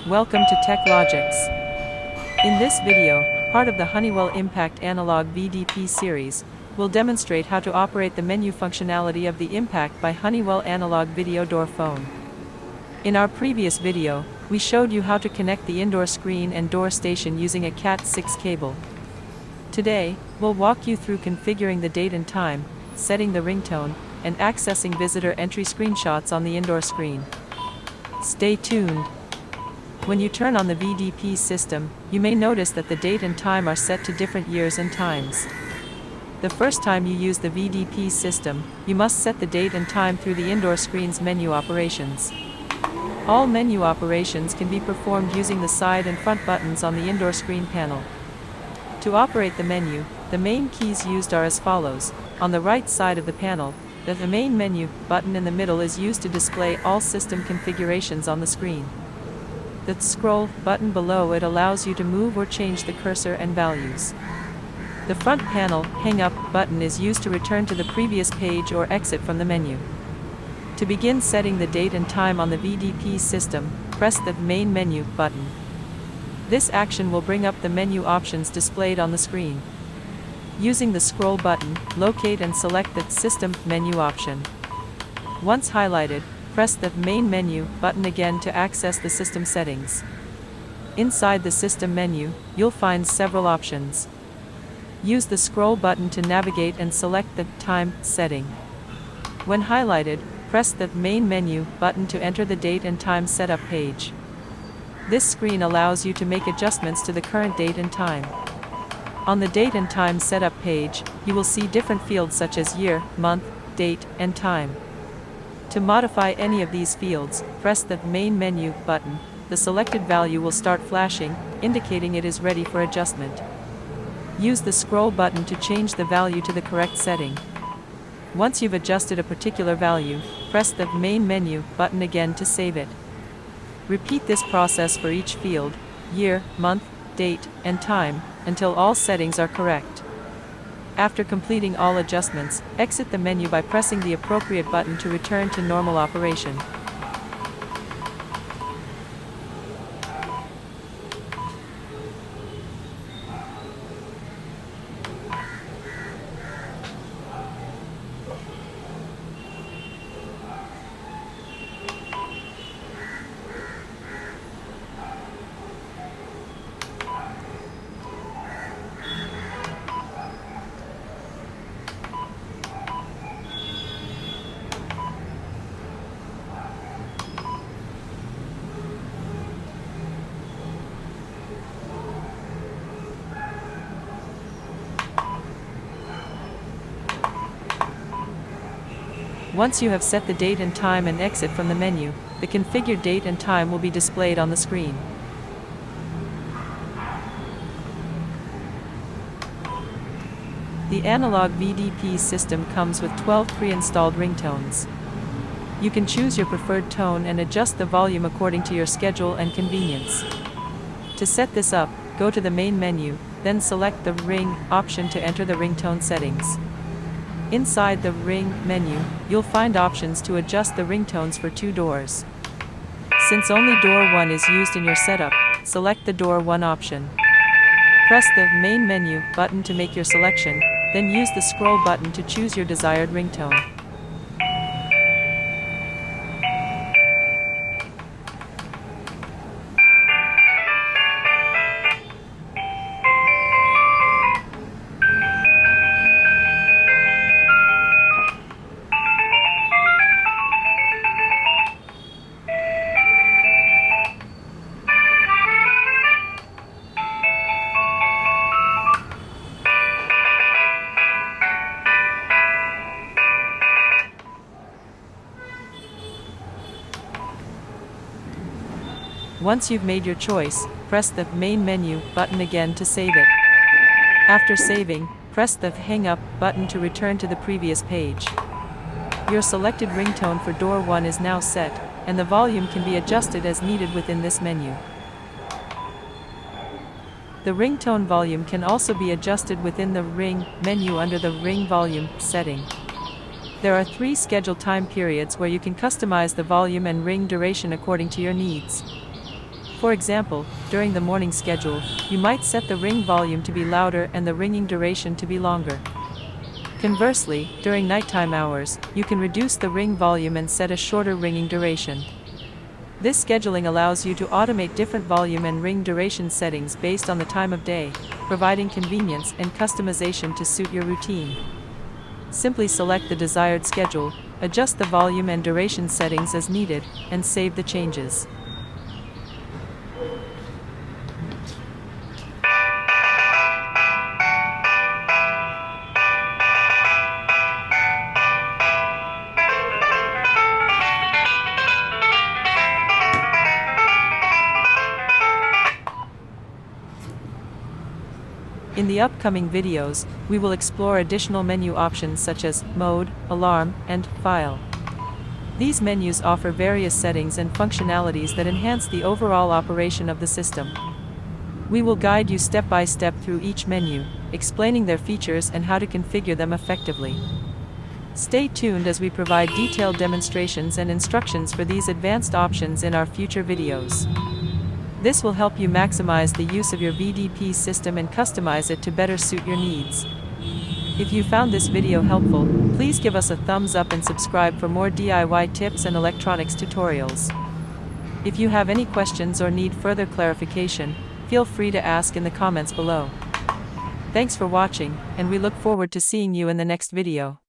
Welcome to TechLogix. In this video, part of the Honeywell Impact Analog VDP series, we'll demonstrate how to operate the menu functionality of the Impact by Honeywell Analog Video Door Phone. In our previous video, we showed you how to connect the indoor screen and door station using a Cat6 cable. Today, we'll walk you through configuring the date and time, setting the ringtone, and accessing visitor entry screenshots on the indoor screen. Stay tuned. When you turn on the VDP system, you may notice that the date and time are set to different years and times. The first time you use the VDP system, you must set the date and time through the indoor screen's menu operations. All menu operations can be performed using the side and front buttons on the indoor screen panel. To operate the menu, the main keys used are as follows. On the right side of the panel, the main menu button in the middle is used to display all system configurations on the screen. The scroll button below it allows you to move or change the cursor and values. The front panel hang up button is used to return to the previous page or exit from the menu. To begin setting the date and time on the VDP system, press the main menu button. This action will bring up the menu options displayed on the screen. Using the scroll button, locate and select the System menu option. Once highlighted, press the Main menu button again to access the system settings. Inside the System menu, you'll find several options. Use the scroll button to navigate and select the Time setting. When highlighted, press the Main menu button to enter the date and time setup page. This screen allows you to make adjustments to the current date and time. On the date and time setup page, you will see different fields such as year, month, date, and time. To modify any of these fields, press the Main menu button. The selected value will start flashing, indicating it is ready for adjustment. Use the scroll button to change the value to the correct setting. Once you've adjusted a particular value, press the Main menu button again to save it. Repeat this process for each field, year, month, date, and time, until all settings are correct. After completing all adjustments, exit the menu by pressing the appropriate button to return to normal operation. Once you have set the date and time and exit from the menu, the configured date and time will be displayed on the screen. The analog VDP system comes with 12 pre-installed ringtones. You can choose your preferred tone and adjust the volume according to your schedule and convenience. To set this up, go to the main menu, then select the Ring option to enter the ringtone settings. Inside the Ring menu, you'll find options to adjust the ringtones for 2 doors. Since only door 1 is used in your setup, select the door 1 option. Press the Main menu button to make your selection, then use the scroll button to choose your desired ringtone. Once you've made your choice, press the Main menu button again to save it. After saving, press the Hang Up button to return to the previous page. Your selected ringtone for door 1 is now set, and the volume can be adjusted as needed within this menu. The ringtone volume can also be adjusted within the Ring menu under the Ring volume setting. There are 3 scheduled time periods where you can customize the volume and ring duration according to your needs. For example, during the morning schedule, you might set the ring volume to be louder and the ringing duration to be longer. Conversely, during nighttime hours, you can reduce the ring volume and set a shorter ringing duration. This scheduling allows you to automate different volume and ring duration settings based on the time of day, providing convenience and customization to suit your routine. Simply select the desired schedule, adjust the volume and duration settings as needed, and save the changes. In the upcoming videos, we will explore additional menu options such as Mode, Alarm, and File. These menus offer various settings and functionalities that enhance the overall operation of the system. We will guide you step by step through each menu, explaining their features and how to configure them effectively. Stay tuned as we provide detailed demonstrations and instructions for these advanced options in our future videos. This will help you maximize the use of your VDP system and customize it to better suit your needs. If you found this video helpful, please give us a thumbs up and subscribe for more DIY tips and electronics tutorials. If you have any questions or need further clarification, feel free to ask in the comments below. Thanks for watching, and we look forward to seeing you in the next video.